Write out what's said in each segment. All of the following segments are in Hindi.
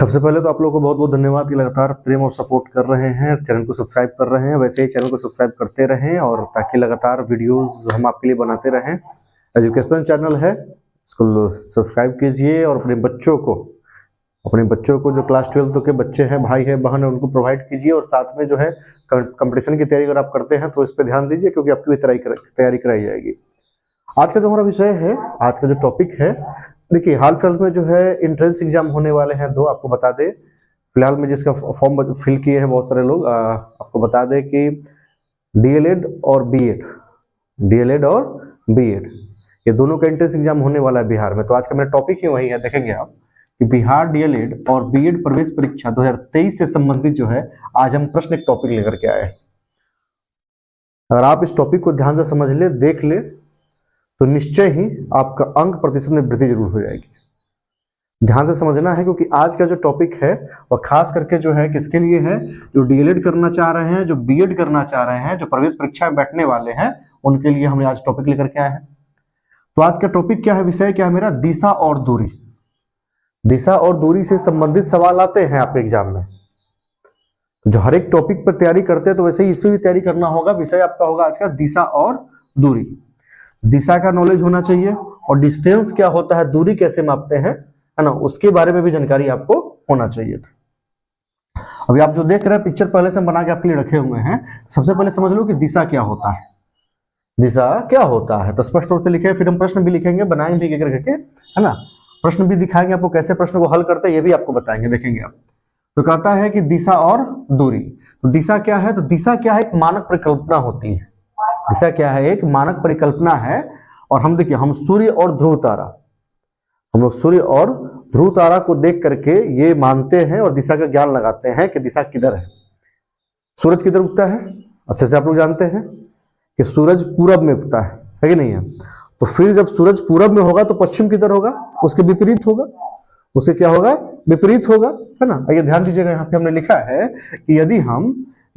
सबसे पहले तो आप लोगों को बहुत बहुत धन्यवाद कि लगातार प्रेम और सपोर्ट कर रहे हैं, चैनल को सब्सक्राइब कर रहे हैं। वैसे ही चैनल को सब्सक्राइब करते रहें और ताकि लगातार वीडियोस हम आपके लिए बनाते रहें। एजुकेशन चैनल है, इसको सब्सक्राइब कीजिए और अपने बच्चों को जो क्लास 12 के बच्चे हैं, भाई है, बहन है, उनको प्रोवाइड कीजिए। और साथ में जो है कंपटीशन की तैयारी अगर आप करते हैं तो इस पर ध्यान दीजिए, क्योंकि आपकी भी तैयारी कराई जाएगी। आज का जो हमारा विषय है, आज का जो टॉपिक है, देखिए हाल फिलहाल में जो है एंट्रेंस एग्जाम होने वाले हैं दो, आपको बता दें। फिलहाल में जिसका फॉर्म फिल किए हैं बहुत सारे लोग, आपको बता दें कि डीएलएड और बीएड ये दोनों का एंट्रेंस एग्जाम होने वाला है बिहार में। तो आज का मेरा टॉपिक ही वही है, देखेंगे आप कि बिहार डीएलएड और बीएड प्रवेश परीक्षा 2023 से संबंधित जो है आज हम प्रश्न एक टॉपिक लेकर के आए हैं। अगर आप इस टॉपिक को ध्यान से समझ ले, देख ले, तो निश्चय ही आपका अंक प्रतिशत में वृद्धि जरूर हो जाएगी। ध्यान से समझना है, क्योंकि आज का जो टॉपिक है वह खास करके जो है किसके लिए है, जो डीएलएड करना चाह रहे हैं, जो बीएड करना चाह रहे हैं, जो प्रवेश परीक्षा में बैठने वाले हैं, उनके लिए हमने आज टॉपिक लेकर के आए हैं। तो आज का टॉपिक क्या है, विषय क्या है मेरा, दिशा और दूरी। दिशा और दूरी से संबंधित सवाल आते हैं आपके एग्जाम में। जो हर एक टॉपिक पर तैयारी करते हैं तो वैसे ही इसमें भी तैयारी करना होगा। विषय आपका होगा आज का दिशा और दूरी। दिशा का नॉलेज होना चाहिए और डिस्टेंस क्या होता है, दूरी कैसे मापते हैं, है ना, उसके बारे में भी जानकारी आपको होना चाहिए। अभी आप जो देख रहे हैं पिक्चर पहले से हम बना के आपके लिए रखे हुए हैं। सबसे पहले समझ लो कि दिशा क्या होता है। दिशा क्या होता है तो स्पष्ट रूप से लिखे, फिर हम प्रश्न भी लिखेंगे, बनाएंगे भी करके, है ना, प्रश्न भी दिखाएंगे आपको, कैसे प्रश्न को हल करते हैं ये भी आपको बताएंगे, देखेंगे आप। तो कहता है कि दिशा और दूरी। तो दिशा क्या है, तो दिशा क्या है, एक मानक परिकल्पना होती है। दिशा क्या है, एक मानक परिकल्पना है। और हम देखिए, हम सूर्य और ध्रुव तारा, हम लोग सूर्य और ध्रुव तारा को देख करके ये मानते हैं और दिशा का ज्ञान लगाते हैं कि दिशा किधर है। सूरज किधर उगता है, अच्छे से आप लोग जानते हैं कि सूरज पूरब में उगता है कि नहीं है। तो फिर जब सूरज पूरब में होगा तो पश्चिम किधर होगा, उसके विपरीत होगा, उसे क्या होगा, विपरीत होगा, है ना। ये ध्यान दीजिएगा, यहाँ पे हमने लिखा है कि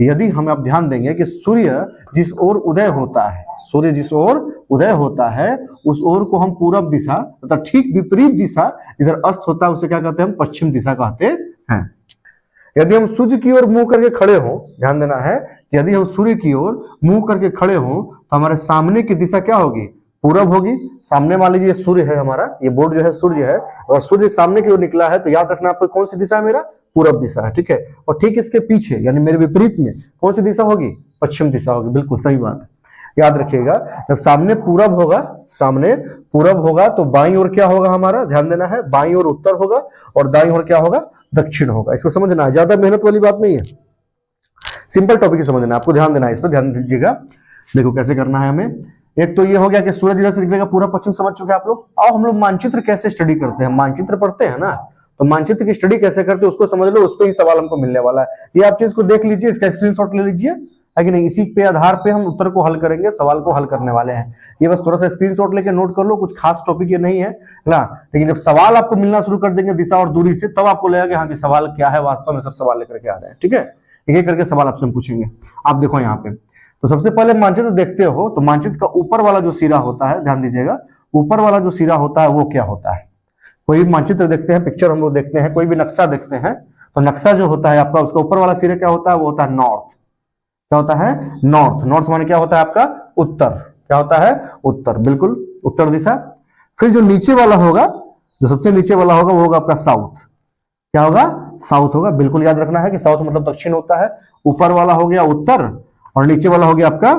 यदि हम आप ध्यान देंगे कि सूर्य जिस ओर उदय होता है, सूर्य जिस ओर उदय होता है उस ओर को हम पूरब दिशा, मतलब ठीक विपरीत दिशा इधर अस्त होता है, उसे क्या कहते हैं, हम पश्चिम दिशा कहते हैं। यदि हम सूर्य की ओर मुंह करके खड़े हों, ध्यान देना है कि यदि हम सूर्य की ओर मुंह करके खड़े हों तो हमारे सामने की दिशा क्या होगी, पूरब होगी। सामने मान लीजिए सूर्य है हमारा, ये बोर्ड जो है सूर्य है, और सूर्य सामने की ओर निकला है तो याद रखना आपको कौन सी दिशा है, मेरा पूरब दिशा है, ठीक है। और ठीक इसके पीछे यानी मेरे विपरीत में कौन सी दिशा होगी, पश्चिम दिशा होगी। बिल्कुल सही बात है, याद रखिएगा। जब सामने पूरब होगा तो बाईं ओर क्या होगा हमारा, ध्यान देना है, बाईं ओर उत्तर होगा और दाईं ओर क्या होगा, दक्षिण होगा। इसको समझना है, ज्यादा मेहनत वाली बात नहीं है, सिंपल टॉपिक समझना है, आपको ध्यान देना है, इस पर ध्यान दीजिएगा। देखो कैसे करना है हमें। एक तो ये हो गया कि सूरज इधर से निकलेगा, पूरा पश्चिम समझ चुके आप लोग। आओ हम लोग मानचित्र कैसे स्टडी करते हैं, मानचित्र पढ़ते हैं ना, तो मानचित्र की स्टडी कैसे करते हैं उसको समझ लो, उस पर ही सवाल हमको मिलने वाला है। ये आप चीज को देख लीजिए, इसका स्क्रीनशॉट ले लीजिए, है कि नहीं। इसी पे आधार पे हम उत्तर को हल करेंगे, सवाल को हल करने वाले हैं। ये बस थोड़ा सा स्क्रीनशॉट लेके नोट कर लो, कुछ खास टॉपिक ये नहीं है ना। लेकिन जब सवाल आपको मिलना शुरू कर देंगे दिशा और दूरी से, तब आपको लगेगा कि हाँ कि सवाल क्या है, वास्तव में सर सवाल लेकर के आ रहे हैं, ठीक है। एक एक करके सवाल आपसे हम पूछेंगे। आप देखो यहाँ पे, तो सबसे पहले मानचित्र देखते हो तो मानचित्र का ऊपर वाला जो सिरा होता है, ध्यान दीजिएगा, ऊपर वाला जो सिरा होता है वो क्या होता है। कोई भी मानचित्र देखते हैं, पिक्चर हम लोग देखते हैं, कोई भी नक्शा देखते हैं, तो नक्शा जो होता है आपका, उसका ऊपर वाला सिरा क्या होता है, वो होता है नॉर्थ। क्या होता है, नॉर्थ। नॉर्थ माने क्या होता है आपका, उत्तर। क्या होता है, उत्तर, बिल्कुल उत्तर दिशा। फिर जो नीचे वाला होगा, जो सबसे नीचे वाला होगा वो होगा आपका साउथ। क्या होगा, साउथ होगा, बिल्कुल याद रखना है कि साउथ मतलब दक्षिण होता है। ऊपर वाला हो गया उत्तर और नीचे वाला हो गया आपका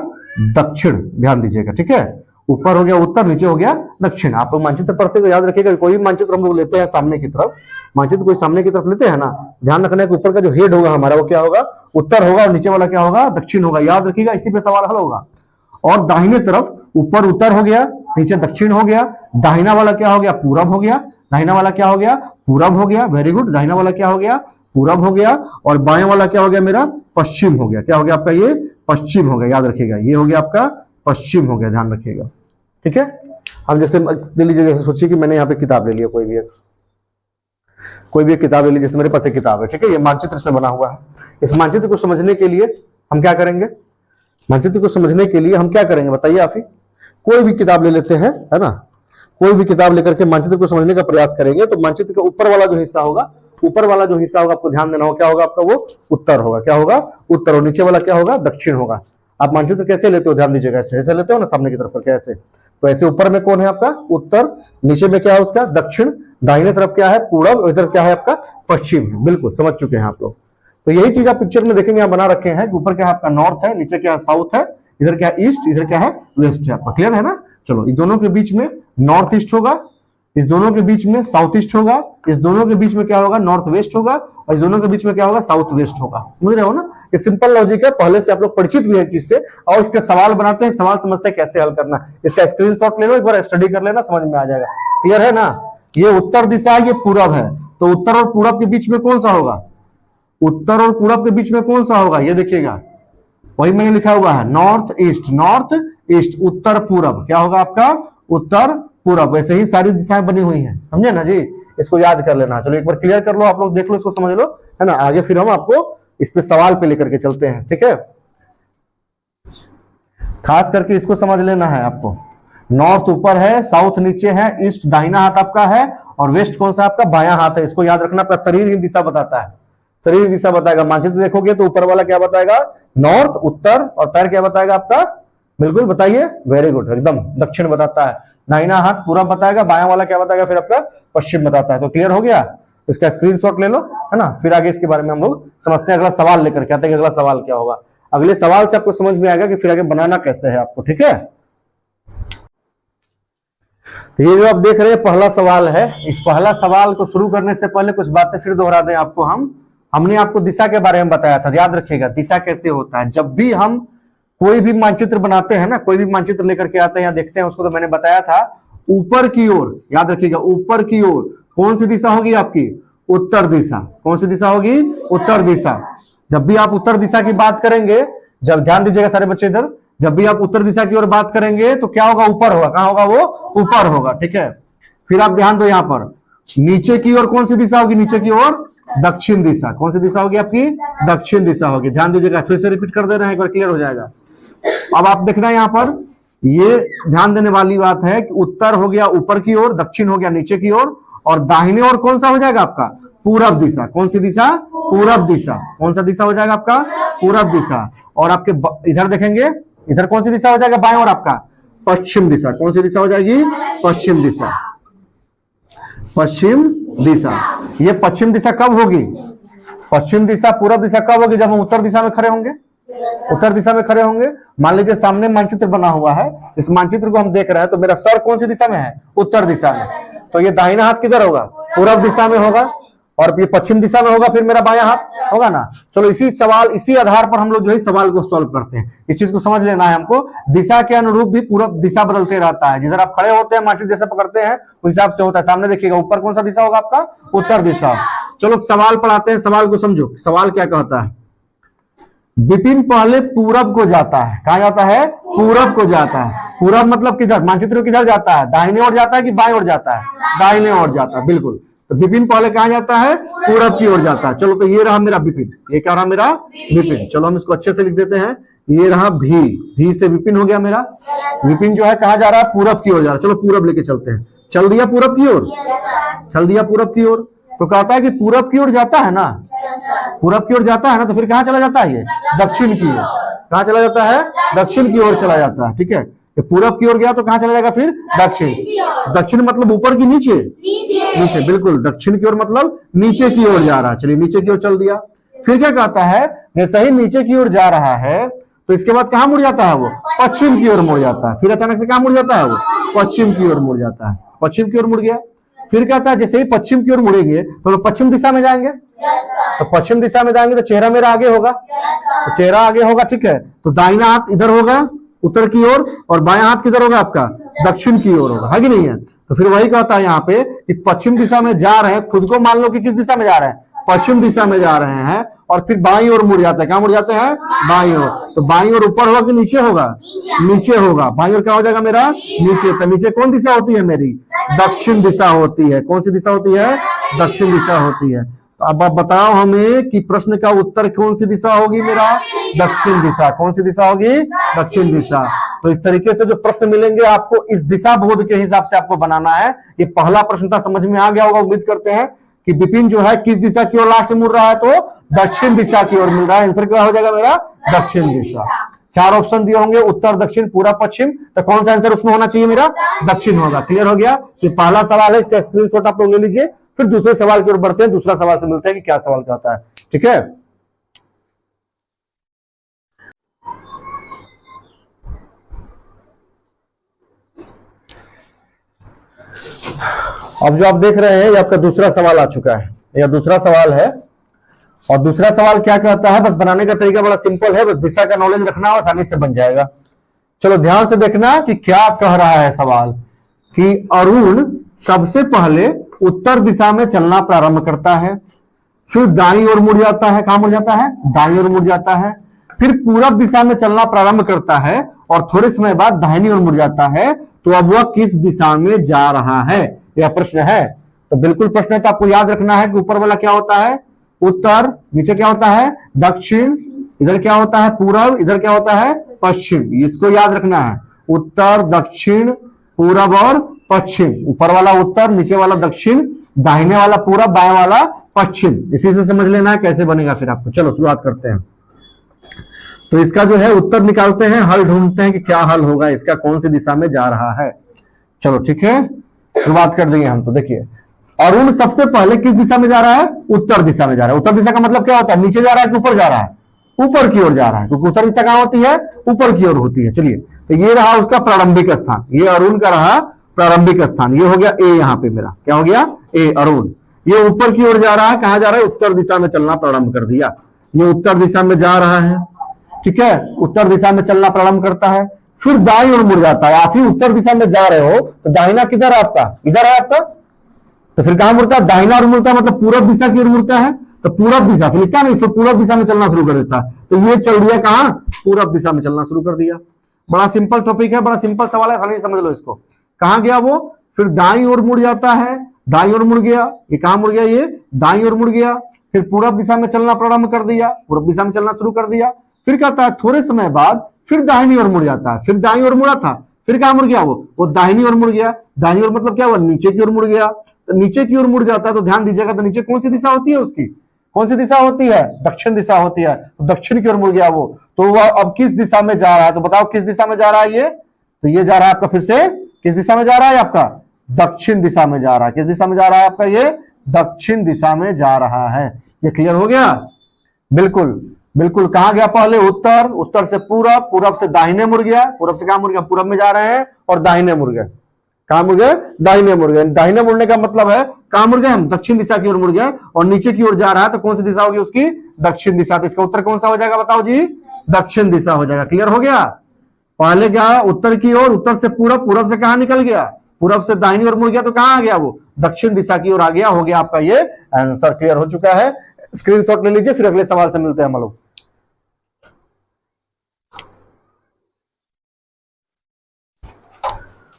दक्षिण, ध्यान दीजिएगा, ठीक है। ऊपर हो गया उत्तर, नीचे हो गया दक्षिण। आप लोग मानचित्र पढ़ते हुए याद रखिएगा, कोई भी मानचित्र हम लोग लेते हैं सामने की तरफ, मानचित्र कोई सामने की तरफ लेते हैं ना, ध्यान रखना है कि ऊपर का जो हेड होगा हमारा वो क्या होगा, उत्तर होगा, और नीचे वाला क्या होगा, दक्षिण होगा। याद रखिएगा, इसी पे सवाल हल होगा। और दाहिने तरफ ऊपर उत्तर हो गया, नीचे दक्षिण हो गया, दाहिना वाला क्या हो गया, पूरब हो गया, दाहिना वाला क्या हो गया, पूरब हो गया, वेरी गुड। दाहिना वाला क्या हो गया, पूरब हो गया, और बाएं वाला क्या हो गया मेरा, पश्चिम हो गया। क्या हो गया आपका, ये पश्चिम हो गया, याद रखिएगा, ये हो गया आपका पश्चिम हो गया, ध्यान रखिएगा, ठीक है। अब जैसे ले लीजिए, जैसे सोचिए कि मैंने यहाँ पे किताब ले लिया, कोई भी एक किताब ले ली, जैसे मेरे पास एक किताब है, ठीक है, ये मानचित्र इसमें बना हुआ है। इस मानचित्र को समझने के लिए हम क्या करेंगे, मानचित्र को समझने के लिए हम क्या करेंगे बताइए आप ही। कोई भी किताब ले लेते हैं, है ना, कोई भी किताब लेकर के मानचित्र को समझने का प्रयास करेंगे, तो मानचित्र का ऊपर वाला जो हिस्सा होगा ऊपर वाला जो हिस्सा होगा आपको ध्यान देना होगा, क्या होगा आपका, वो उत्तर होगा। क्या होगा, उत्तर। और नीचे वाला क्या होगा, दक्षिण होगा। आप मानचित्र कैसे लेते हो, ध्यान दीजिएगा, ऐसे ऐसे लेते हो ना सामने की तरफ, कैसे, तो ऐसे ऊपर में कौन है आपका, उत्तर, नीचे में क्या है उसका, दक्षिण, दाहिने तरफ क्या है, पूरब, इधर क्या है आपका, पश्चिम। बिल्कुल समझ चुके हैं आप लोग। तो यही चीज आप पिक्चर में देखेंगे, यहाँ बना रखे हैं, ऊपर क्या है आपका नॉर्थ है, नीचे क्या है साउथ है, इधर क्या है ईस्ट, इधर क्या है वेस्ट है आपका। क्लियर है ना। चलो, इन दोनों के बीच में नॉर्थ ईस्ट होगा, इस दोनों के बीच में साउथ ईस्ट होगा, इस दोनों के बीच में क्या होगा, नॉर्थ वेस्ट होगा, और इस दोनों के बीच में क्या होगा, साउथ वेस्ट होगा। समझ रहे हो ना। ये सिंपल लॉजिक है, पहले से आप लोग परिचित भी है चीज से, और इसके सवाल बनाते हैं, सवाल समझते हैं कैसे हल करना। इसका स्क्रीनशॉट ले लो, एक बार स्टडी कर लेना, समझ में आ जाएगा। क्लियर है ना। ये उत्तर दिशा है, ये पूरब है, तो उत्तर और पूरब के बीच में कौन सा होगा, उत्तर और पूरब के बीच में कौन सा होगा, ये देखिएगा, वही मैंने लिखा हुआ है, नॉर्थ ईस्ट, नॉर्थ ईस्ट, उत्तर पूरब, क्या होगा आपका, उत्तर पूरब। वैसे ही सारी दिशाएं बनी हुई हैं, समझे ना जी। इसको याद कर लेना। चलो एक बार क्लियर कर लो, आप लोग देख लो, इसको समझ लो, है ना। आगे फिर हम आपको इस पे सवाल पे लेकर के चलते हैं, ठीक है। खास करके इसको समझ लेना है आपको। नॉर्थ ऊपर है, साउथ नीचे है, ईस्ट दाहिना हाथ आपका है, और वेस्ट कौन सा आपका, बायां हाथ है। इसको याद रखना, आपका शरीर ही दिशा बताता है, शरीर दिशा बताएगा। मानचित्र देखोगे तो ऊपर वाला क्या बताएगा, नॉर्थ, उत्तर, और पैर क्या बताएगा आपका, बिल्कुल बताइए, वेरी गुड, एकदम दक्षिण बताता है। दाहिना हाथ पूरब बताएगा, बायां वाला क्या बताएगा फिर आपका, पश्चिम बताता है। तो क्लियर हो गया, इसका स्क्रीनशॉट ले लो, है ना। फिर आगे इसके बारे में हम लोग समझते हैं, अगला सवाल लेकर के आते हैं, अगला सवाल क्या होगा। अगले सवाल से आपको समझ में आएगा कि फिर आगे बनाना कैसे है आपको, ठीक है। तो ये जो आप देख रहे हैं पहला सवाल है। इस पहला सवाल को शुरू करने से पहले कुछ बातें फिर दोहरा दें आपको। हमने आपको दिशा के बारे में बताया था, याद रखिएगा, दिशा कैसे होता है। जब भी हम कोई भी मानचित्र बनाते हैं ना, कोई भी मानचित्र लेकर के आते हैं या देखते हैं उसको, तो मैंने बताया था ऊपर की ओर, याद रखिएगा, ऊपर की ओर कौन सी दिशा होगी आपकी, उत्तर दिशा। कौन सी दिशा होगी, उत्तर दिशा। जब भी आप उत्तर दिशा की बात करेंगे, जब ध्यान दीजिएगा सारे बच्चे इधर, जब भी आप उत्तर दिशा की ओर बात करेंगे तो क्या होगा, ऊपर होगा। कहां होगा, वो ऊपर होगा, ठीक है। फिर आप ध्यान दो, यहां पर नीचे की ओर कौन सी दिशा होगी, नीचे की ओर दक्षिण दिशा। कौन सी दिशा होगी आपकी, दक्षिण दिशा होगी। ध्यान दीजिएगा, फिर से रिपीट कर दे रहे हैं, एक बार क्लियर हो जाएगा। अब आप देखना यहां पर, ये ध्यान देने वाली बात है कि उत्तर हो गया ऊपर की ओर, दक्षिण हो गया नीचे की ओर, और दाहिने ओर कौन सा हो जाएगा आपका, पूरब दिशा। कौन सी दिशा, पूरब दिशा। कौन सा दिशा हो जाएगा आपका, पूरब दिशा। और आपके इधर देखेंगे, इधर कौन सी दिशा हो जाएगा, बाएं ओर आपका पश्चिम दिशा। कौन सी दिशा हो जाएगी, पश्चिम दिशा, पश्चिम दिशा। ये पश्चिम दिशा कब होगी, पश्चिम दिशा, पूरब दिशा कब होगी, जब हम उत्तर दिशा में खड़े होंगे, उत्तर दिशा में खड़े होंगे। मान लीजिए सामने मानचित्र बना हुआ है, इस मानचित्र को हम देख रहे हैं, तो मेरा सर कौन सी दिशा में है, उत्तर दिशा में, तो ये दाहिना हाथ किधर होगा, पूरब दिशा में होगा, और ये पश्चिम दिशा में होगा, फिर मेरा बायां हाथ होगा ना। चलो इसी सवाल, इसी आधार पर हम लोग जो है सवाल को सॉल्व करते हैं। इस चीज को समझ लेना है हमको, दिशा के अनुरूप भी पूरा दिशा बदलते रहता है। जिधर आप खड़े होते हैं, मानचित्र जैसे पकड़ते हैं, उस हिसाब से होता है। सामने देखिएगा, ऊपर कौन सा दिशा होगा आपका, उत्तर दिशा। चलो सवाल पढ़ाते हैं, सवाल को समझो। सवाल क्या कहता है, विपिन पहले पूरब को जाता है। कहां जाता है, पूरब को जाता है। पूरब मतलब किधर, मानचित्र किधर जाता है, दाहिने ओर जाता है कि बाएं ओर जाता है, दाहिने ओर जाता है, बिल्कुल। तो विपिन पहले कहां जाता है, पूरब की ओर जाता है। चलो तो ये रहा मेरा विपिन, ये क्या रहा मेरा विपिन। चलो हम इसको अच्छे से लिख देते हैं, ये रहा भी, भी से विपिन हो गया मेरा। विपिन जो है कहां जा रहा है, पूरब की ओर जा रहा है। चलो पूरब लेके चलते हैं, चल दिया पूरब की ओर, चल दिया पूरब की ओर। तो कहता है कि पूरब की ओर जाता है ना, पूरब की ओर जाता है ना, तो फिर कहां चला जाता है, ये दक्षिण की ओर। कहां चला जाता है, दक्षिण की ओर चला जाता है, ठीक है। पूरब की ओर गया तो कहां चला जाएगा, फिर दक्षिण। दक्षिण मतलब ऊपर की नीचे, नीचे, बिल्कुल। दक्षिण की ओर मतलब नीचे की ओर जा रहा है। चलिए नीचे की ओर चल दिया। फिर क्या कहता है, जैसे ही नीचे की ओर जा रहा है तो इसके बाद कहां मुड़ जाता है, वो पश्चिम की ओर मुड़ जाता है। फिर अचानक से कहां मुड़ जाता है, वो पश्चिम की ओर मुड़ जाता है। पश्चिम की ओर मुड़ गया। फिर कहता है जैसे ही पश्चिम की ओर मुड़ेंगे तो पश्चिम दिशा में जाएंगे, तो पश्चिम दिशा में जाएंगे तो चेहरा मेरा आगे होगा, तो चेहरा आगे होगा, ठीक है। तो दाहिना हाथ इधर होगा उत्तर की ओर, और बायां हाथ किधर होगा आपका, दक्षिण की ओर होगा, है कि नहीं है। तो फिर वही कहता है यहाँ पे कि पश्चिम दिशा में जा रहे हैं, खुद को मान लो कि किस दिशा में जा रहे हैं, पश्चिम दिशा में जा रहे हैं, और फिर बाईं ओर मुड़ जाते हैं। कहां मुड़ जाते हैं, बाईं ओर। तो बाईं ओर ऊपर होगा कि नीचे होगा, नीचे होगा। बाईं ओर क्या हो जाएगा मेरा, नीचे। तो नीचे कौन दिशा होती है मेरी, दक्षिण दिशा होती है। कौन सी दिशा होती है, दक्षिण दिशा होती है। तो अब आप बताओ हमें कि प्रश्न का उत्तर कौन सी दिशा होगी मेरा, दक्षिण दिशा। कौन सी दिशा होगी, दक्षिण दिशा। तो इस तरीके से जो प्रश्न मिलेंगे आपको इस दिशा बोध के हिसाब से आपको बनाना है। ये पहला प्रश्न था, समझ में आ गया होगा उम्मीद करते हैं कि विपिन जो है किस दिशा की ओर लास्ट में मुड़ रहा है, तो दक्षिण दिशा की ओर मुड़ रहा है। आंसर क्या हो जाएगा मेरा, दक्षिण दिशा। 4 ऑप्शन दिए होंगे, उत्तर, दक्षिण, पूरा, पश्चिम, तो कौन सा आंसर उसमें होना चाहिए मेरा, दक्षिण होगा। क्लियर हो गया। तो पहला सवाल है, इसका स्क्रीनशॉट आप लोग ले लीजिए, फिर दूसरे सवाल की ओर बढ़ते हैं। दूसरा सवाल से मिलते हैं कि क्या सवाल क्या होता है। ठीक है, अब जो आप देख रहे हैं ये आपका दूसरा सवाल आ चुका है। यह दूसरा सवाल है, और दूसरा सवाल क्या कहता है, बस बनाने का तरीका बड़ा सिंपल है, बस दिशा का नॉलेज रखना, आसानी से बन जाएगा। चलो ध्यान से देखना कि क्या कह रहा है सवाल, कि अरुण सबसे पहले उत्तर दिशा में चलना प्रारंभ करता है, फिर दाईं ओर मुड़ जाता है। कहां मुड़ जाता है, दाईं ओर मुड़ जाता है। फिर पूरब दिशा में चलना प्रारंभ करता है और थोड़े समय बाद दाहिनी ओर मुड़ जाता है। तो अब वह किस दिशा में जा रहा है, यह प्रश्न है। तो बिल्कुल प्रश्न है, तो आपको याद रखना है कि ऊपर वाला क्या होता है, उत्तर, नीचे क्या होता है, दक्षिण, इधर क्या होता है, पूरब, इधर क्या होता है, पश्चिम। इसको याद रखना है, उत्तर, दक्षिण, पूरब और पश्चिम। ऊपर वाला उत्तर, नीचे वाला दक्षिण, दाहिने वाला पूरब, बाएं वाला पश्चिम। इसी से समझ लेना है कैसे बनेगा फिर आपको। चलो शुरुआत करते हैं। तो इसका जो है उत्तर निकालते हैं, हल ढूंढते हैं कि क्या हल होगा इसका, कौन सी दिशा में जा रहा है। चलो ठीक है, शुरुआत कर देंगे हम। तो देखिए, अरुण सबसे पहले किस दिशा में जा रहा है, उत्तर दिशा में जा रहा है। उत्तर दिशा का मतलब क्या होता है, नीचे जा रहा है कि ऊपर जा रहा है, ऊपर की ओर जा रहा है, क्योंकि उत्तर दिशा कहां होती है, ऊपर की ओर होती है। चलिए, तो ये रहा उसका प्रारंभिक स्थान, ये अरुण का रहा प्रारंभिक स्थान। ये हो गया ए, यहां पे मेरा क्या हो गया, ए अरुण। ये ऊपर की ओर जा रहा है, कहां जा रहा है, उत्तर दिशा में चलना प्रारंभ कर दिया। ये उत्तर दिशा में जा रहा है, ठीक है, उत्तर दिशा में चलना प्रारंभ करता है, फिर दाईं ओर मुड़ जाता है। आप ही उत्तर दिशा में जा रहे हो तो दाहिना किधर है आपका, इधर है आपका, तो फिर कहां मुड़ता है, दाहिना ओर मुड़ता है, मतलब पूरब दिशा की ओर मुड़ता है। तो पूरब दिशा, फिर क्या नहीं, फिर पूरब दिशा में चलना शुरू कर देता है। तो ये चल दिया कहां, पूरब दिशा में चलना शुरू कर दिया। बड़ा सिंपल टॉपिक है, बड़ा सिंपल सवाल है, आसानी से समझ लो इसको। कहां गया वो, फिर दाईं ओर मुड़ जाता है, दाईं ओर मुड़ गया। ये कहां मुड़ गया, ये दाईं ओर मुड़ गया। फिर पूरब दिशा में चलना प्रारंभ कर दिया, पूरब दिशा में चलना शुरू कर दिया। फिर कहता है थोड़े समय बाद फिर दाहिनी ओर मुड़ जाता है। फिर दाईं ओर मुड़ा था, फिर कहां मुड़ गया वो दाहिनी ओर मुड़ गया। दाहिनी ओर मतलब क्या हुआ, नीचे की ओर मुड़ गया। तो नीचे की ओर मुड़ जाता है, तो ध्यान दीजिएगा, तो नीचे कौन सी दिशा होती है उसकी, कौन सी दिशा होती है, दक्षिण दिशा होती है। तो दक्षिण की ओर मुड़ गया वो, तो वह अब किस दिशा में जा रहा है, तो बताओ किस दिशा में जा रहा है ये, तो ये जा रहा है आपका, फिर से किस दिशा में जा रहा है आपका, दक्षिण दिशा में जा रहा है। किस दिशा में जा रहा है आपका, ये दक्षिण दिशा में जा रहा है। ये क्लियर हो गया, बिल्कुल बिल्कुल। कहां गया पहले, उत्तर, उत्तर से पूरब, पूरब से दाहिने मुड़ गया, पूरब से कहां मुड़ गया, पूरब में जा रहे हैं, और दाहिने मुड़ गए। कहां मुड़ गए, दाहिने मुड़ गए। दाहिने मुड़ने का मतलब है कहां मुड़ गए हम, दक्षिण दिशा की ओर मुड़ गए, और नीचे की ओर जा रहा है, तो कौन सी दिशा होगी उसकी, दक्षिण दिशा। तो इसका उत्तर कौन सा हो जाएगा, बताओ जी, दक्षिण दिशा हो जाएगा। क्लियर हो गया। पहले गया उत्तर की ओर, उत्तर से पूरब, पूरब से कहां निकल गया, पूरब से दाहिनी ओर मुड़ गया, तो कहां आ गया वो, दक्षिण दिशा की ओर आ गया। हो गया आपका ये आंसर। क्लियर हो चुका है, स्क्रीनशॉट ले लीजिए, फिर अगले सवाल से मिलते हैं हम लोग।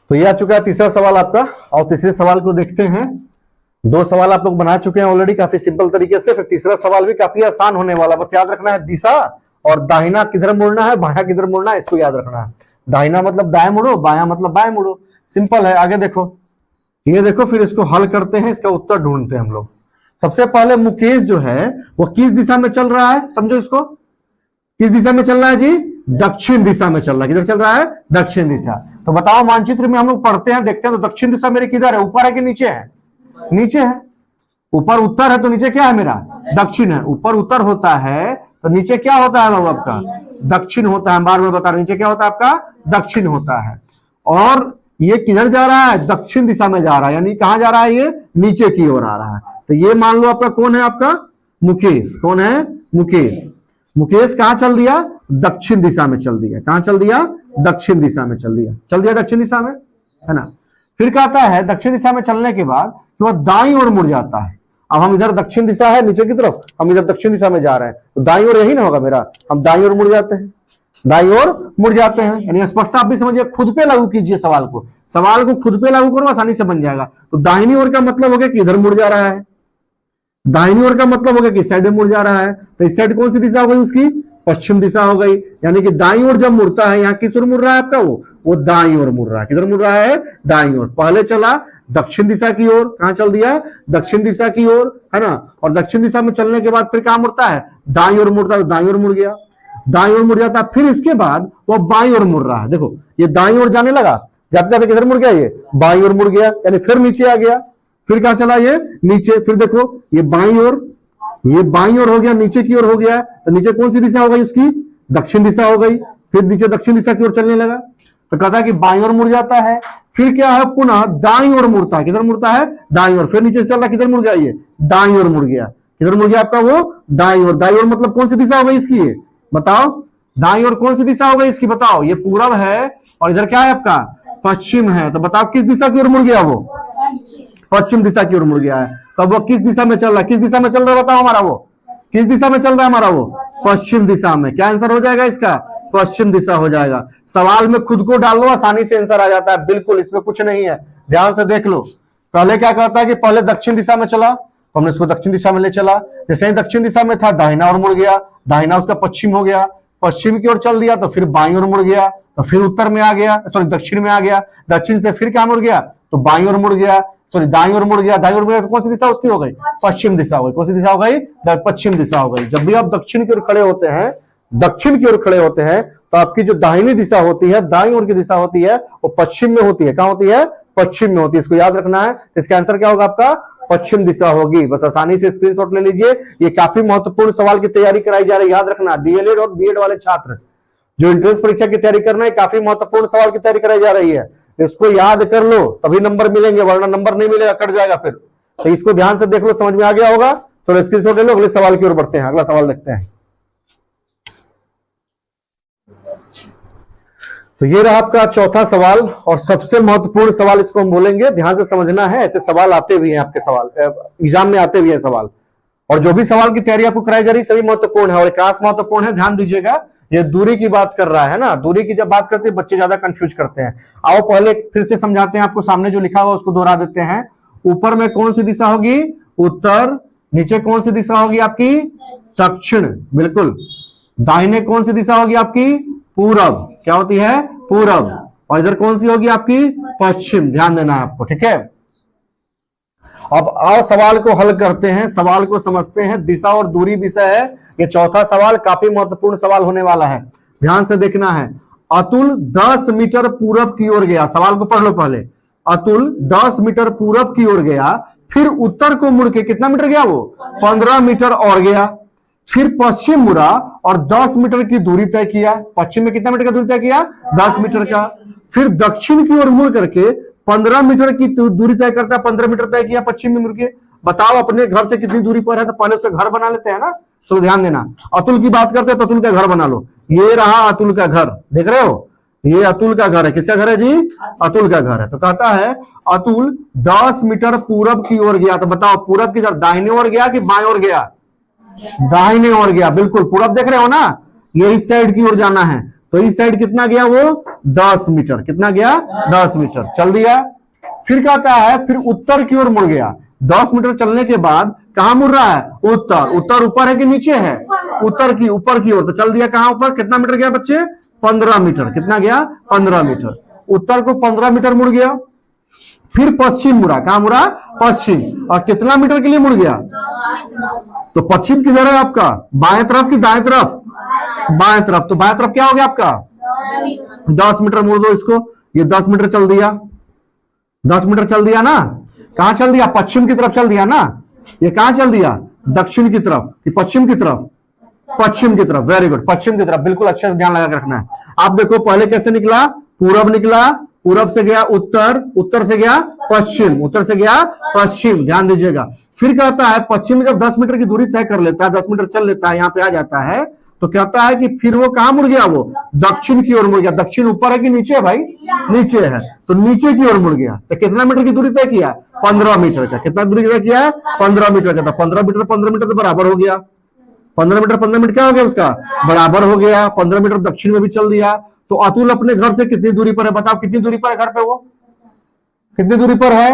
तो ये आ चुका है तीसरा सवाल आपका, और तीसरे सवाल को देखते हैं। 2 सवाल आप लोग बना चुके हैं ऑलरेडी काफी सिंपल तरीके से, फिर तीसरा सवाल भी काफी आसान होने वाला। बस याद रखना है दिशा, और दाहिना किधर मुड़ना है, बायां किधर मुड़ना है, इसको याद रखना है। दाहिना मतलब दाएं मुड़ो, बायां मतलब बाएं मुड़ो, सिंपल है। आगे देखो, ये देखो, फिर इसको हल करते हैं, इसका उत्तर ढूंढते हैं हम लोग। सबसे पहले मुकेश जो है वो किस दिशा में चल रहा है, समझो इसको, किस दिशा में चल रहा है जी, दक्षिण दिशा में चल रहा है। किधर चल रहा है, दक्षिण दिशा। तो बताओ, मानचित्र में हम लोग पढ़ते हैं, देखते हैं, तो दक्षिण दिशा मेरे किधर है, ऊपर है कि नीचे है, नीचे है। ऊपर उत्तर है तो नीचे क्या है मेरा, दक्षिण है। ऊपर उत्तर होता है तो नीचे क्या होता है बाबू आपका, दक्षिण होता है। बार बार बता रहे, नीचे क्या होता है आपका, दक्षिण होता है। और ये किधर जा रहा है, दक्षिण दिशा में जा रहा है, यानी कहां जा रहा है, ये नीचे की ओर आ रहा है। तो ये मान लो आपका कौन है, आपका मुकेश। कौन है, मुकेश। मुकेश कहां चल दिया, दक्षिण दिशा में चल दिया। कहां चल दिया, दक्षिण दिशा में चल दिया, चल दिया दक्षिण दिशा में, है ना। फिर कहता है दक्षिण दिशा में चलने के बाद वह दाईं ओर मुड़ जाता है। अब हम इधर दक्षिण दिशा है नीचे की तरफ, हम इधर दक्षिण दिशा में जा रहे हैं, तो दाईं ओर यही ना होगा मेरा, हम दाईं ओर मुड़ जाते हैं, दाईं ओर मुड़ जाते हैं। यानी स्पष्टता आप भी समझिए, खुद पे लागू कीजिए सवाल को, सवाल को खुद पे लागू करो, आसानी से बन जाएगा। तो दाहिनी ओर का मतलब हो गया कि इधर मुड़ जा रहा है, दाहिनी ओर का मतलब हो गया कि इस साइड में मुड़ जा रहा है। तो इस साइड कौन सी दिशा हो गई उसकी, पश्चिम दिशा हो गई, यानी कि दाईं ओर जब मुड़ता है, यहाँ किस ओर मुड़ रहा है आपका, वो दाईं ओर मुड़ रहा है। किधर मुड़ रहा है, दाईं ओर। पहले चला दक्षिण दिशा की ओर, कहां चल दिया, दक्षिण दिशा की ओर, है ना। और दक्षिण दिशा में चलने के बाद फिर कहां मुड़ता है, दाईं ओर मुड़ता है, दाईं ओर मुड़ गया, दाईं ओर मुड़ जाता है। फिर इसके बाद वो बाईं ओर मुड़ रहा है, देखो ये दाईं ओर जाने लगा, जाते जाते किधर मुड़ गया, ये बाईं ओर मुड़ गया, यानी फिर नीचे आ गया। फिर कहां चला, ये नीचे। फिर देखो ये बाईं ओर, ये बाईं ओर हो गया, नीचे की ओर हो गया। तो नीचे कौन सी दिशा हो गई उसकी, दक्षिण दिशा हो गई। फिर नीचे दक्षिण दिशा की ओर चलने लगा, तो कहता है कि बाईं ओर मुड़ जाता है। फिर क्या है, पुनः दाईं ओर मुड़ता है, किधर मुड़ता है, दाईं ओर। फिर नीचे से चल रहा, किधर मुड़ गया, ये दाईं ओर मुड़ गया। किधर मुड़ गया आपका, वो दाईं ओर। दाईं ओर मतलब कौन सी दिशा हो गई इसकी, ये बताओ, दाईं ओर कौन सी दिशा हो गई इसकी, बताओ। ये पूरब है और इधर क्या है आपका, पश्चिम है। तो बताओ किस दिशा की ओर मुड़ गया, वो पश्चिम दिशा की ओर मुड़ गया है। तब वो किस दिशा में चल रहा है, किस दिशा में चल रहा है बताओ हमारा, वो किस दिशा में चल रहा है हमारा, वो पश्चिम दिशा में। क्या आंसर हो जाएगा इसका, पश्चिम दिशा हो जाएगा। सवाल में खुद को डाल लो, आसानी से आंसर आ जाता है, बिल्कुल इसमें कुछ नहीं है, ध्यान से देख लो। पहले क्या कहता है कि पहले दक्षिण दिशा में चला, तो हमने इसको दक्षिण दिशा में ले चला। जैसे ही दक्षिण दिशा में था, दाहिना ओर मुड़ गया, दाहिना उसका पश्चिम हो गया, पश्चिम की ओर चल दिया तो फिर बाईं ओर मुड़ गया, तो फिर उत्तर में आ गया, सॉरी दक्षिण में आ गया, दक्षिण से फिर क्या मुड़ गया, तो बाईं ओर मुड़ गया, सॉरी दाईं ओर मुड़ गया, दाईं ओर मुड़ गया तो कौन सी दिशा उसकी हो गई, पश्चिम दिशा हो गई। कौन सी दिशा हो गई, पश्चिम दिशा हो गई। जब भी आप दक्षिण की ओर खड़े होते हैं, दक्षिण की ओर खड़े होते हैं, तो आपकी जो दाहिनी दिशा होती है, दाईं ओर की दिशा होती है, वो पश्चिम में होती है। कहां होती है, पश्चिम में होती है। इसको याद रखना है। इसका आंसर क्या होगा आपका, पश्चिम दिशा होगी। बस आसानी से स्क्रीनशॉट ले लीजिए। ये काफी महत्वपूर्ण सवाल की तैयारी कराई जा रही है, याद रखना। डीएलएड और बीएड वाले छात्र जो एंट्रेंस परीक्षा की तैयारी करना है, काफी महत्वपूर्ण सवाल की तैयारी कराई जा रही है। इसको याद कर लो तभी नंबर मिलेंगे, वरना नंबर नहीं मिलेगा, कट जाएगा फिर। तो इसको ध्यान से देख लो, समझ में आ गया होगा। चलो स्क्रीनशॉट ले लो, अगले सवाल की ओर बढ़ते हैं। अगला सवाल देखते हैं। तो ये रहा आपका चौथा सवाल और सबसे महत्वपूर्ण सवाल, इसको हम बोलेंगे, ध्यान से समझना है। ऐसे सवाल आते भी हैं आपके सवाल एग्जाम में आते भी हैं सवाल, और जो भी सवाल की तैयारी आपको कराई जा रही है सभी महत्वपूर्ण है और खास महत्वपूर्ण है, ध्यान दीजिएगा। ये दूरी की बात कर रहा है ना, दूरी की जब बात करते हैं बच्चे ज्यादा कंफ्यूज करते हैं। आओ पहले फिर से समझाते हैं आपको, सामने जो लिखा हुआ उसको दोहरा देते हैं। ऊपर में कौन सी दिशा होगी, उत्तर। नीचे कौन सी दिशा होगी आपकी, दक्षिण, बिल्कुल। दाहिने कौन सी दिशा होगी आपकी, पूरब। क्या होती है, पूरब। और इधर कौन सी होगी आपकी, पश्चिम। ध्यान देना है आपको, ठीक है। अब आओ सवाल को हल करते हैं, सवाल को समझते हैं। दिशा और दूरी विषय है ये चौथा सवाल, काफी महत्वपूर्ण सवाल होने वाला है, ध्यान से देखना है। अतुल 10 मीटर पूरब की ओर गया, सवाल को पढ़ लो पहले। अतुल 10 मीटर पूरब की ओर गया, फिर उत्तर को मुड़ के कितना मीटर गया, वो 15 मीटर और गया। फिर पश्चिम मुड़ा और 10 मीटर की दूरी तय किया। पश्चिम में कितना मीटर का दूरी तय किया, 10 मीटर का। फिर दक्षिण की ओर मुड़ करके 15 मीटर की दूरी तय करता है, 15 मीटर तय किया पश्चिम में मुड़ के। बताओ अपने घर से कितनी दूरी पर है, तो पहले उससे घर बना लेते हैं ना। चलो ध्यान देना, अतुल की बात करते हैं तो अतुल का घर बना लो। ये रहा अतुल का घर, देख रहे हो, ये अतुल का घर है। किसका घर है जी, अतुल का घर है। तो कहता है अतुल 10 मीटर पूरब की ओर गया। तो बताओ पूरब की तरफ दाहिने ओर गया कि बाएं ओर गया, दाहिने ओर गया, बिल्कुल। पूरब देख रहे हो ना, ये इस साइड की ओर जाना है, तो इस साइड कितना गया, वो 10 मीटर। कितना गया, 10 मीटर चल दिया। फिर कहता है फिर उत्तर की ओर मुड़ गया। 10 मीटर चलने के बाद कहां मुड़ रहा है, उत्तर। उत्तर ऊपर है कि नीचे है, उत्तर की ऊपर की ओर। तो चल दिया कहां ऊपर, कितना मीटर गया बच्चे, 15 मीटर। कितना गया, 15 मीटर। उत्तर को 15 मीटर मुड़ गया। फिर पश्चिम मुड़ा, कहां मुड़ा, पश्चिम। और कितना मीटर के लिए मुड़ गया, तो पश्चिम किधर है आपका, बाएं तरफ की दाएं तरफ, बाएं तरफ। तो बाएं तरफ क्या हो गया आपका, 10 मीटर मुड़ दो इसको। ये 10 मीटर चल दिया, 10 मीटर चल दिया ना। कहां चल दिया, पश्चिम की तरफ चल दिया ना। ये कहां चल दिया, दक्षिण की तरफ कि पश्चिम की तरफ, पश्चिम की तरफ। वेरी गुड, पश्चिम की तरफ, बिल्कुल अच्छे से ध्यान लगा के रखना है। आप देखो पहले कैसे निकला, पूरब निकला, पूरब से गया उत्तर, उत्तर से गया पश्चिम, उत्तर से गया पश्चिम, ध्यान दीजिएगा। फिर कहता है पश्चिम में जब 10 मीटर की दूरी तय कर लेता है, 10 मीटर चल लेता है, यहां पे आ जाता है, तो कहता है कि फिर वो कहां मुड़ गया, वो दक्षिण की ओर मुड़ गया। दक्षिण ऊपर है कि नीचे है भाई, नीचे है, तो नीचे की ओर मुड़ गया। तो कितना मीटर की दूरी तय किया, 15 मीटर का। कितना दूरी तय किया, 15 मीटर का। तो 15 मीटर 15 मीटर तो बराबर हो गया, 15 मीटर 15 मीटर क्या हो गया उसका, बराबर हो गया। 15 मीटर दक्षिण में भी चल दिया। तो अतुल अपने घर से कितनी दूरी पर है, बताओ कितनी दूरी पर है घर पे वो, कितनी दूरी पर है?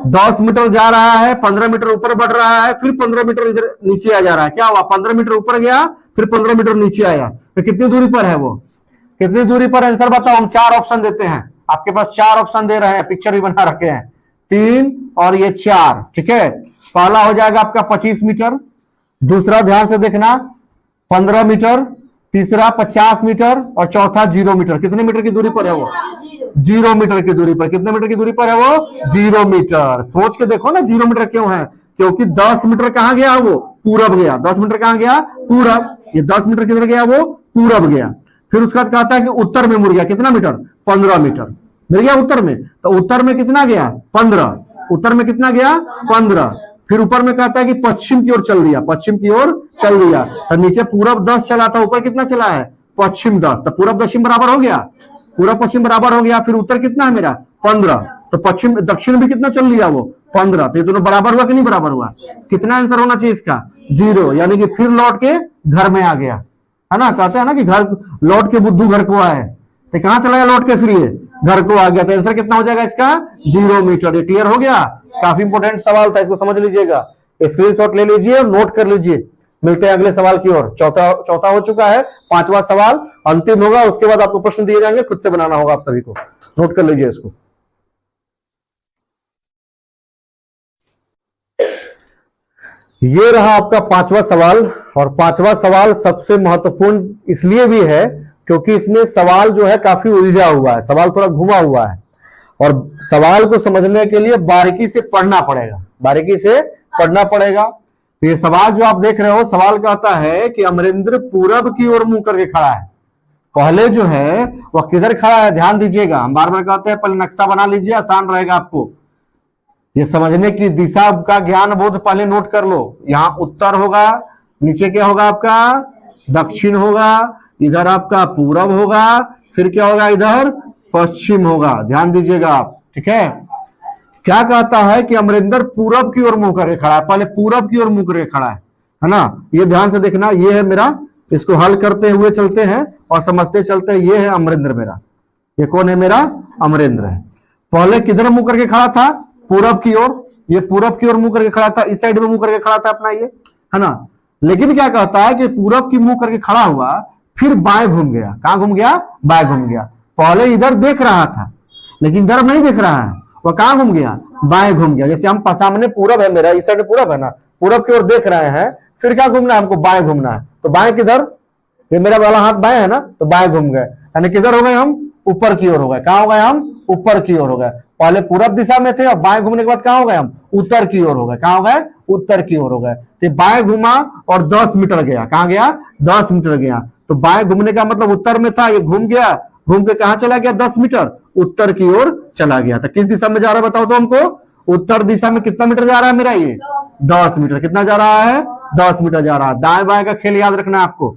10 मीटर जा रहा है, 15 मीटर ऊपर बढ़ रहा है, फिर 15 मीटर इधर नीचे आ जा रहा है। क्या हुआ? 15 मीटर ऊपर गया, फिर 15 मीटर नीचे आया। तो कितनी दूरी पर है वो? कितनी दूरी पर? आंसर बताओ। हम 4 ऑप्शन देते हैं, आपके पास 4 ऑप्शन दे रहे हैं, पिक्चर भी बना रखे हैं, 3 और ये 4। ठीक है, पहला हो जाएगा आपका 25 मीटर, दूसरा ध्यान से देखना 15 मीटर, तीसरा 50 मीटर और चौथा 0 मीटर। कितने मीटर की दूरी पर है वो? 0 मीटर की दूरी पर। कितने मीटर की दूरी पर है वो? 0 मीटर। सोच के देखो ना 0 मीटर क्यों है? क्योंकि 10 मीटर कहां गया वो? पूरब गया। 10 मीटर कहां गया? पूरब। ये 10 मीटर किधर गया वो? पूरब गया। फिर उसके बाद कहता है कि उत्तर में मुड़ गया। कितना मीटर? 15 मीटर मिल गया उत्तर में। तो उत्तर में कितना गया? 15। उत्तर में कितना गया? 15। फिर ऊपर में कहता है कि पश्चिम की ओर चल दिया, पश्चिम की ओर चल दिया। तो नीचे पूरब 10 चला था, ऊपर कितना चला है? पश्चिम 10। तो पूरब पश्चिम बराबर हो गया, पूरा पश्चिम बराबर हो गया। फिर उत्तर कितना है मेरा? 15। तो पश्चिम दक्षिण भी कितना चल लिया वो? 15। तो ये दोनों बराबर हुआ कि नहीं बराबर हुआ? कितना आंसर होना चाहिए इसका? 0। यानी कि फिर लौट के घर में आ गया, है ना। कहते हैं ना कि घर लौट के बुद्धू घर को आए, तो कहां चला गया लौट के? फिर ये घर को आ गया। तो आंसर कितना हो जाएगा इसका? 0 मीटर। ये क्लियर हो गया? काफी इंपोर्टेंट सवाल था, इसको समझ लीजिएगा, स्क्रीनशॉट ले लीजिए और नोट कर लीजिए। मिलते हैं अगले सवाल की ओर। चौथा हो चुका है, 5वां सवाल अंतिम होगा, उसके बाद आपको प्रश्न दिए जाएंगे, खुद से बनाना होगा आप सभी को। नोट कर लीजिए इसको। ये रहा आपका 5वां सवाल। और 5वां सवाल सबसे महत्वपूर्ण इसलिए भी है क्योंकि इसमें सवाल जो है काफी उलझा हुआ है, सवाल थोड़ा घुमा हुआ है, और सवाल को समझने के लिए बारीकी से पढ़ना पड़ेगा, बारीकी से पढ़ना पड़ेगा। तो ये सवाल जो आप देख रहे हो, सवाल कहता है कि अमरिंदर पूरब की ओर मुंह करके खड़ा है। पहले जो है वह किधर खड़ा है? ध्यान दीजिएगा, हम बार बार कहते हैं पहले नक्शा बना लीजिए, आसान रहेगा आपको ये समझने की। दिशा का ज्ञान बोध पहले नोट कर लो। यहां उत्तर होगा, नीचे क्या होगा आपका? दक्षिण होगा, इधर आपका पूरब होगा, फिर क्या होगा? इधर पश्चिम होगा। ध्यान दीजिएगा आप, ठीक है। क्या कहता है कि अमरिंदर पूरब की ओर मुंह करके खड़ा है, पहले पूरब की ओर मुंह करके खड़ा है ना। ये ध्यान से देखना, ये है मेरा, इसको हल करते हुए चलते हैं और समझते चलते हैं। ये है अमरिंदर मेरा, ये कौन है? मेरा अमरिंदर है। पहले किधर मुंह करके खड़ा था? पूरब की ओर। ये पूरब की ओर मुंह करके खड़ा था, इस साइड में मुंह करके खड़ा था अपना, ये है ना। लेकिन क्या कहता है कि पूरब की मुंह करके खड़ा हुआ, फिर बाएं घूम गया। कहां घूम गया? बाएं घूम गया। पहले इधर देख रहा था लेकिन इधर नहीं देख रहा है, वह कहां घूम गया? बाएं घूम गया। जैसे हम सामने पूरब है मेरा, इस साइड पूरब है ना, पूरब की ओर देख रहे हैं, फिर क्या घूमना है हमको? बाएं घूमना है। तो बाएं किधर? ये मेरा वाला हाथ बाएं है ना, तो बाएं घूम गए, यानी किधर हो गए हम? ऊपर की ओर हो गए। कहां हो गए हम? ऊपर की ओर हो गए। पहले पूरब दिशा में थे और बाएं घूमने के बाद कहां हो गए हम? उत्तर की ओर हो गए। कहां हो गए? उत्तर की ओर हो गए। तो बाएं घूमा और 10 मीटर गया। कहां गया? 10 मीटर गया। तो बाएं घूमने का मतलब उत्तर में था, ये घूम गया, घूम के कहां चला गया? 10 मीटर उत्तर की ओर चला गया। तो किस दिशा में जा रहा है बताओ तो हमको? उत्तर दिशा में। कितना मीटर जा रहा है मेरा? ये 10 मीटर। कितना जा रहा है? 10 मीटर जा रहा है। दाएं बाएं का खेल याद रखना है आपको।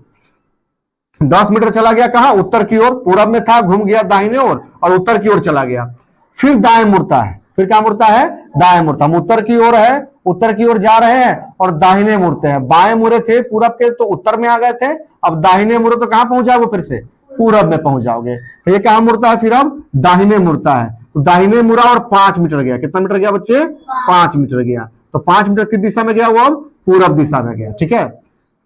10 मीटर चला गया कहां? उत्तर की ओर। पूरब में था, घूम गया दाहिने ओर और उत्तर की ओर चला गया। फिर दाएं मुड़ता है। फिर क्या मुड़ता है? दाएं मुड़ता। हम उत्तर की ओर है, उत्तर की ओर जा रहे हैं और दाहिने मुड़ते हैं। बाएं मुड़े थे पूरब के तो उत्तर में आ गए थे, अब दाहिने मुड़े तो कहां पहुंच जाओगे? फिर से पूरब में पहुंच जाओगे। तो ये कहां मुड़ता है? फिर अब दाहिने मुड़ता है। तो दाहिने मुड़ा और 5 मीटर गया। कितना मीटर गया बच्चे? 5 मीटर गया। तो 5 मीटर किस दिशा में गया वो? अब पूरब दिशा में गया। ठीक है।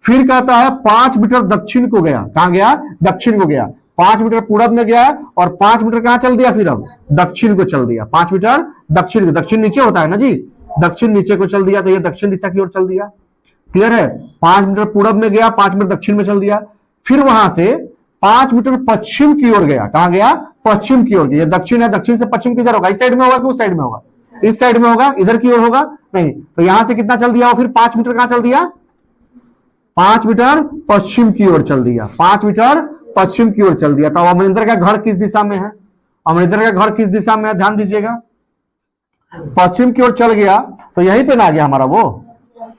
फिर कहता है 5 मीटर दक्षिण को गया। कहां गया? दक्षिण को गया। 5 मीटर पूरब में गया और 5 मीटर कहां चल दिया? फिर अब दक्षिण को चल दिया। 5 मीटर दक्षिण, दक्षिण नीचे होता है ना जी, दक्षिण नीचे को चल दिया। तो ये दक्षिण दिशा की ओर चल दिया। क्लियर है? 5 मीटर पूरब में गया, 5 मीटर दक्षिण में चल दिया। फिर वहां से 5 मीटर पश्चिम की ओर गया। कहां गया? पश्चिम की ओर गया। दक्षिण है, दक्षिण से पश्चिम किधर होगा? इस साइड में होगा कि उस साइड में होगा? इस साइड में होगा, इधर की ओर होगा नहीं। तो यहां से कितना चल दिया? फिर 5 मीटर कहां चल दिया? 5 मीटर पश्चिम की ओर चल दिया। 5 मीटर पश्चिम की ओर चल दिया। तो अमरिंदर का घर किस दिशा में है? अमरिंदर का घर किस दिशा में है? ध्यान दीजिएगा, पश्चिम की ओर चल गया तो यहीं पे ना गया हमारा वो,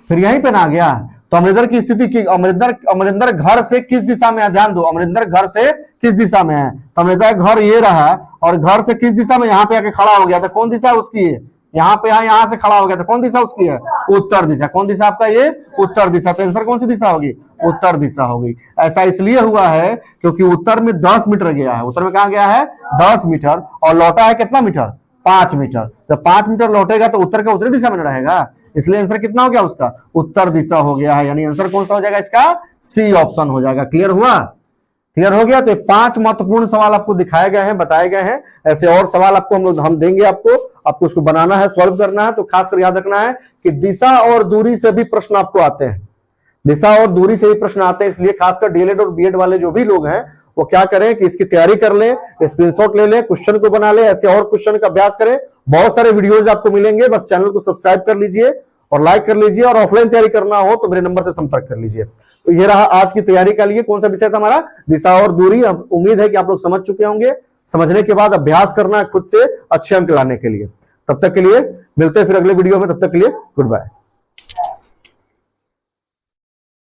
फिर यहीं पे ना गया। तो अमरिंदर की स्थिति की, अमरिंदर घर से किस दिशा में है? ध्यान दो, अमरिंदर घर से किस दिशा में है? तो अमरिंदर का घर ये रहा और घर से किस दिशा में? यहाँ पे आके खड़ा हो गया। तो कौन दिशा उसकी है? यहाँ पे यहाँ से खड़ा हो गया। तो कौन दिशा उसकी है? उत्तर दिशा। कौन दिशा आपका? ये उत्तर दिशा। तो आंसर कौन सी दिशा होगी? उत्तर दिशा होगी। ऐसा इसलिए हुआ है क्योंकि उत्तर में 10 मीटर गया है। उत्तर में कहा गया है? 10 मीटर और लौटा है कितना मीटर? 5 मीटर। जब 5 मीटर लौटेगा तो उत्तर का उत्तरी दिशा में रहेगा, इसलिए आंसर कितना हो गया उसका, उत्तर दिशा हो गया है, यानी आंसर कौन सा हो जाएगा इसका, सी ऑप्शन हो जाएगा। क्लियर हुआ, क्लियर हो गया। तो 5 महत्वपूर्ण सवाल आपको दिखाए गए हैं, बताए गए हैं। ऐसे और सवाल आपको हम देंगे, आपको उसको बनाना है, सॉल्व करना है। तो खासकर याद रखना है कि दिशा और दूरी से भी प्रश्न आपको आते हैं, दिशा और दूरी से भी प्रश्न आते हैं। इसलिए खासकर डीएलएड और बीएड वाले जो भी लोग हैं वो क्या करें कि इसकी तैयारी कर लें, स्क्रीनशॉट ले लें, क्वेश्चन को बना लें, ऐसे और क्वेश्चन का अभ्यास करें। बहुत सारे वीडियोज आपको मिलेंगे, बस चैनल को सब्सक्राइब कर लीजिए और लाइक कर लीजिए। और ऑफलाइन तैयारी करना हो तो मेरे नंबर से संपर्क कर लीजिए। तो ये रहा आज की तैयारी का लिए कौन सा विषय था हमारा, दिशा और दूरी। अब उम्मीद है कि आप लोग समझ चुके होंगे। समझने के बाद अभ्यास करना है खुद से अच्छे अंक लाने के लिए। तब तक के लिए मिलते हैं फिर अगले वीडियो में, तब तक के लिए गुड बाय।